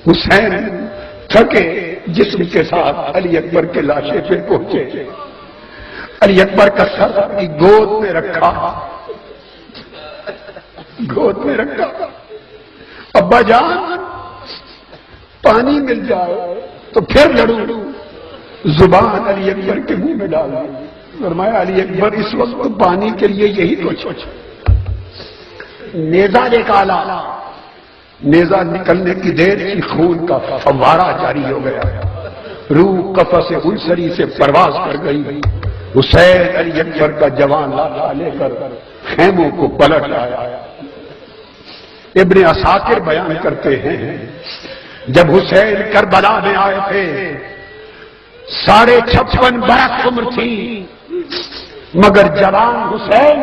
حسین تھکے جسم کے ساتھ علی اکبر کے لاشے پہ پہنچے، علی اکبر کا سر اپنی گود میں رکھا، گود میں رکھا، ابا جان پانی مل جائے تو پھر لڑوں، زبان علی اکبر کے منہ میں ڈال دی، فرمایا علی اکبر اس وقت پانی کے لیے یہی کچھ، نیزہ نکالا، نیزہ نکلنے کی دیر کی خون کا فوارہ جاری ہو گیا، روح قفس انصری سے پرواز کر گئی، حسین علی اکبر کا جوان لاٹھا لے کر خیموں کو پلٹ آیا۔ ابن عساکر بیان کرتے ہیں جب حسین کربلا میں آئے تھے 56.5 برس عمر تھی، مگر جوان حسین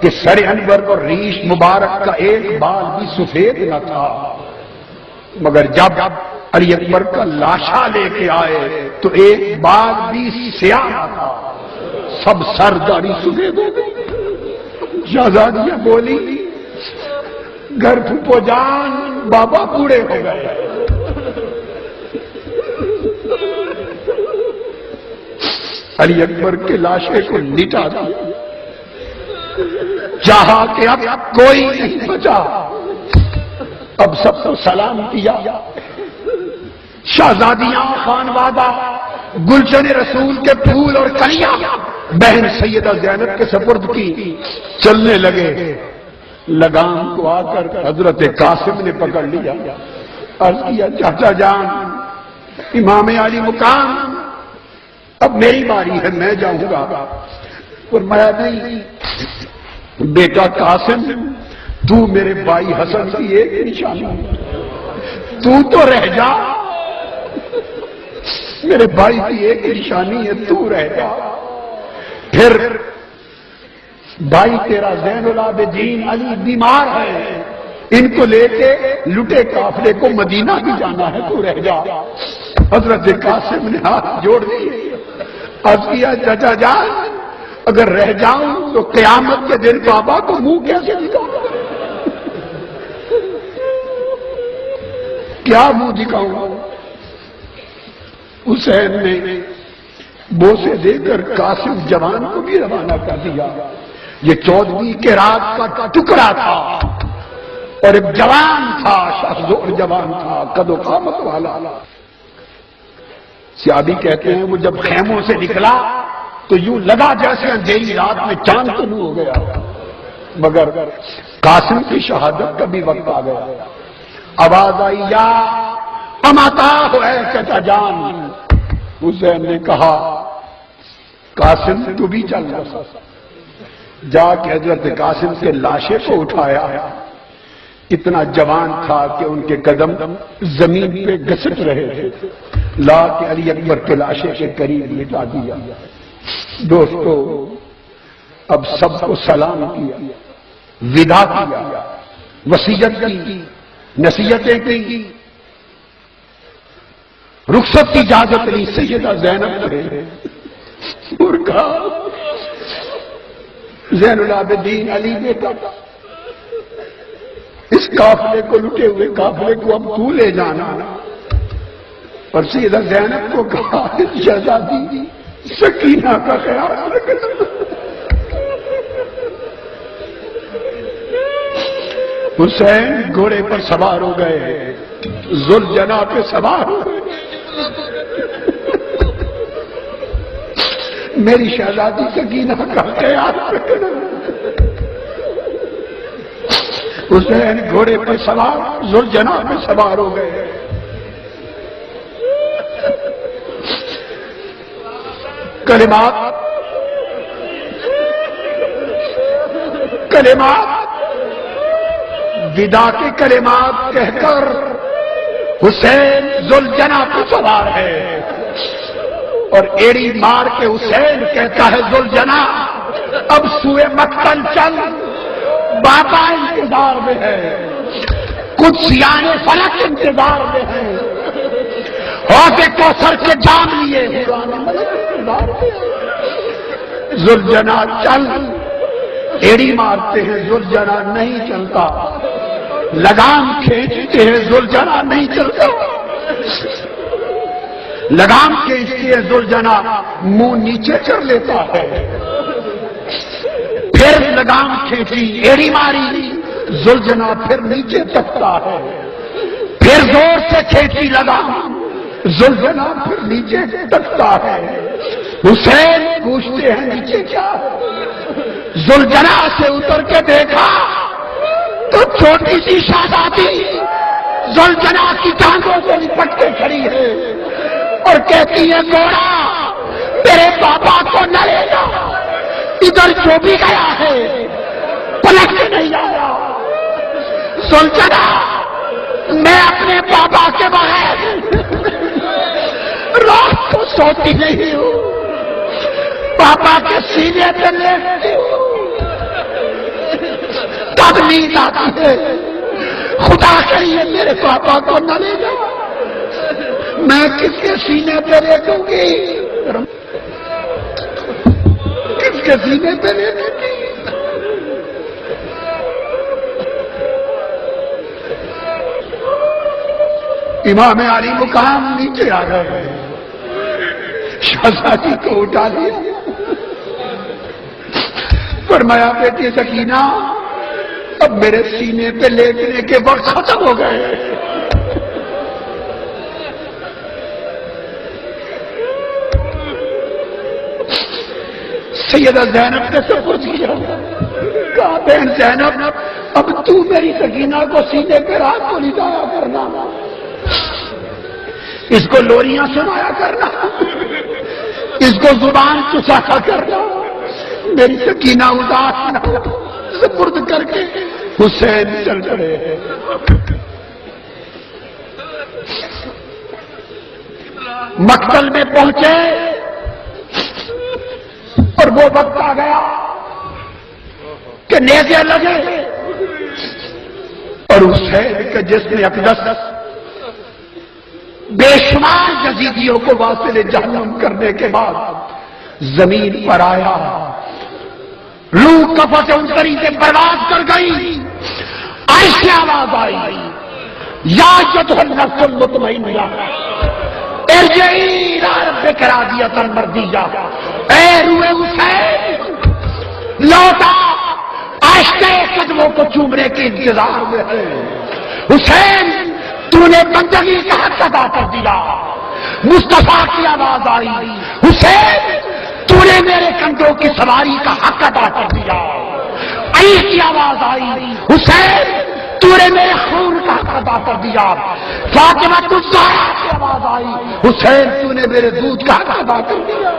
کہ سر انور اور ریش مبارک کا ایک بال بھی سفید نہ تھا، مگر جب علی اکبر کا لاشا لے کے آئے تو ایک بال بھی سیاہ نہ تھا، سب سرداری سفید ہو گئی۔ شہزادیاں بولی گھر پھوپھو جان بابا بوڑھے ہو گئے، علی اکبر کے لاشے کو لٹا دیا، چاہا کہ اب کوئی نہیں بچا، اب سب کو سلام کیا، شہزادیاں خانوادہ گلشن رسول کے پھول اور کلیاں بہن سیدہ زینب کے سپرد کی، چلنے لگے، لگام کو آ کر حضرت قاسم نے پکڑ لیا، عرض کیا چاچا جان امام علی مقام اب میری باری ہے، میں جاؤں گا، فرمایا نہیں بیٹا قاسم تو میرے بھائی حسن کی ایک نشانی، تو رہ جا، میرے بھائی کی ایک نشانی ہے، تو رہ جا، پھر بھائی تیرا زین العابدین علی بیمار ہے، ان کو لے کے لٹے قافلے کو مدینہ بھی جانا ہے، تو رہ جا۔ حضرت قاسم نے ہاتھ جوڑ دیے، عرض کیا چچا جان اگر رہ جاؤں تو قیامت کے دن بابا کو منہ کیسے دکھاؤں، کیا منہ دکھاؤں؟ حسین نے بوسے دے کر قاسم جوان کو بھی روانہ کر دیا، یہ 14ویں کے رات کا ٹکڑا تھا اور ایک جوان تھا، شاہزور جوان تھا، قد و قامت والا۔ صحابی کہتے ہیں وہ جب خیموں سے نکلا تو یوں لگا جیسے اندھیری رات میں چاند طلوع ہو گیا، مگر قاسم کی شہادت کا بھی وقت آ گیا، آواز آئی یا اماتا ہو اے چچا جان، حسین نے کہا قاسم تو بھی چل رہا، جا کے حضرت قاسم کے لاشے کو اٹھایا، اتنا جوان تھا کہ ان کے قدم زمین پہ گھسٹ رہے تھے، لا کے علی اکبر کے لاشے کے قریب لٹا دیا۔ دوستو اب سب کو سلام کیا، ودا کیا، وصیت کی، نصیحتیں کی، رخصت کی اجازت لی، سیدہ زینب نے اور کہا زین العابدین علی بیٹا اس قافلے کو لٹے ہوئے قافلے کو اب تو لے جانا، اور سیدہ زینب کو کہا شہزادی سکینہ کا خیال رکھنا۔ حسین گھوڑے پر سوار ہو گئے، ذوالجنا پہ سوار ہو گئے، میری شہزادی سکینہ کا خیال رکھنا۔ حسین گھوڑے پر سوار ذوالجنا پہ سوار ہو گئے، کلمات ودا کے کلمات کہہ کر حسین ذوالجنا پہ سوار ہے، اور ایڑی مار کے حسین کہتا ہے ذوالجنا اب سوئے مقتل چل، بابا انتظار میں ہے، کچھ سیان فلک انتظار میں ہے، حوض کوثر کے جام لیے ذوالجنا چل، ایڑی مارتے ہیں، ذوالجنا نہیں چلتا، لگام کھینچتے ہیں زلجنا نہیں چلتا، لگام کھینچتے ہیں زلجنا منہ نیچے کر لیتا ہے، پھر لگام کھینچی ایڑی ماری زلجنا پھر نیچے تکتا ہے، پھر زور سے کھینچی لگام زلجنا پھر نیچے تکتا ہے۔ حسین پوچھتے ہیں نیچے کیا ہے؟ زلجنا سے اتر کے دیکھا تو چھوٹی سی شہزادی زلجنا کی ٹانگوں سے لپٹ کے کھڑی ہے اور کہتی ہے گوڑا تیرے پاپا کو نہ لے جا، ادھر جو بھی گیا ہے پلٹ کے نہیں آیا۔ زلجنا میں اپنے پاپا کے بغیر رات کو سوتی نہیں ہوں، پاپا کے سینے پہ لیٹتی ہوں، تب نیند آتی ہے، خدا کریے میرے پاپا کو نہ لے جا، میں کس کے سینے پہ لیٹوں گی، کس کے سینے پہ لیٹوں گی؟ امام علی مقام نیچے آ گئے، شہزادی کو اٹھا لیا، فرمایا بیٹی سکینہ اب میرے سینے پہ لیٹنے کے وقت ختم ہو گئے، سیدہ زینب نے سب کچھ کیا، کہا بہن زینب اب تو میری سکینہ کو سینے پہ رات کو لٹایا کرنا، اس کو لوریاں سنایا کرنا، اس کو زبان چسایا کرنا، میری سکینہ اداس نہ ہو۔ سپرد کر کے حسین چل پڑے ہیں۔ مقتل میں پہنچے اور وہ وقت آ گیا کہ نیزے لگے اور حسین کے جسم اقدس بے شمار یزیدیوں کو واصل جہنم کرنے کے بعد زمین پر آیا، روح کفت انصری سے برباد کر گئی، ایسی آواز آئی یا ایتھا النفس المطمئنہ ارجعی الی ربک راضیۃ مرضیہ، اے روح حسین لوٹا، آہستہ قدموں کو چومنے کے انتظار میں ہے۔ حسین تو نے بندگی کا حق ادا کر دیا۔ مصطفیٰ کی آواز آئی، حسین تو نے میرے کندھوں کی سواری کا حق ادا کر دیا۔ علی کی آواز آئی، حسین تو نے میرے خون کا حق ادا کر دیا۔ فاطمہ الزہرا کی آواز آئی، حسین تو نے میرے دودھ کا حق ادا کر دیا۔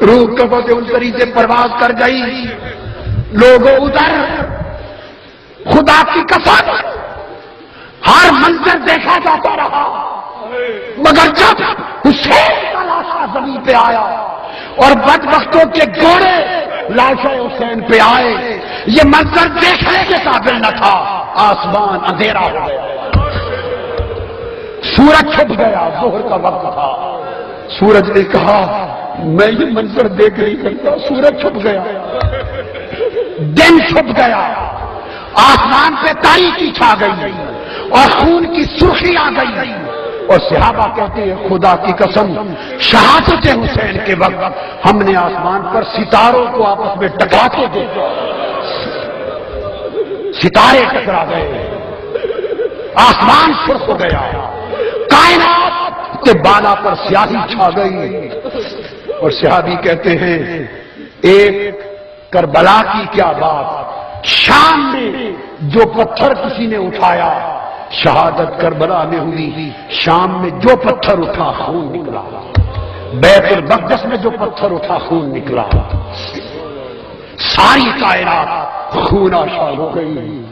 روح کفت انصری سے پرواز کر گئی، لوگوں ادھر خدا کی قسم ہر منظر دیکھا جاتا رہا، مگر جب حسین کا لاشا زمین پہ آیا اور بدبختوں کے گھوڑے لاشا حسین پہ آئے، یہ منظر دیکھنے کے قابل نہ تھا۔ آسمان اندھیرا ہو گیا، سورج چھپ گیا، ظہر کا وقت تھا۔ سورج نے کہا میں یہ منظر دیکھ نہیں سکتا، سورج چھپ گیا، دن چھپ گیا، آسمان پہ تاریکی چھا گئی اور خون کی سرخی آ گئی، اور صحابہ کہتے ہیں خدا کی قسم شہادت حسین کے وقت ہم نے آسمان پر ستاروں کو آپس میں ٹکراتے دیکھا، ستارے ٹکرا گئے، آسمان سرخ ہو گیا، کائنات کے بالا پر سیاہی چھا گئی، اور صحابی کہتے ہیں ایک کربلا کی کیا بات، شام میں جو پتھر کسی نے اٹھایا شہادت کربلا میں ہوئی، شام میں جو پتھر اٹھا خون نکلا، بیت المقدس میں جو پتھر اٹھا خون نکلا، ساری کائنات خون آشا ہو گئی۔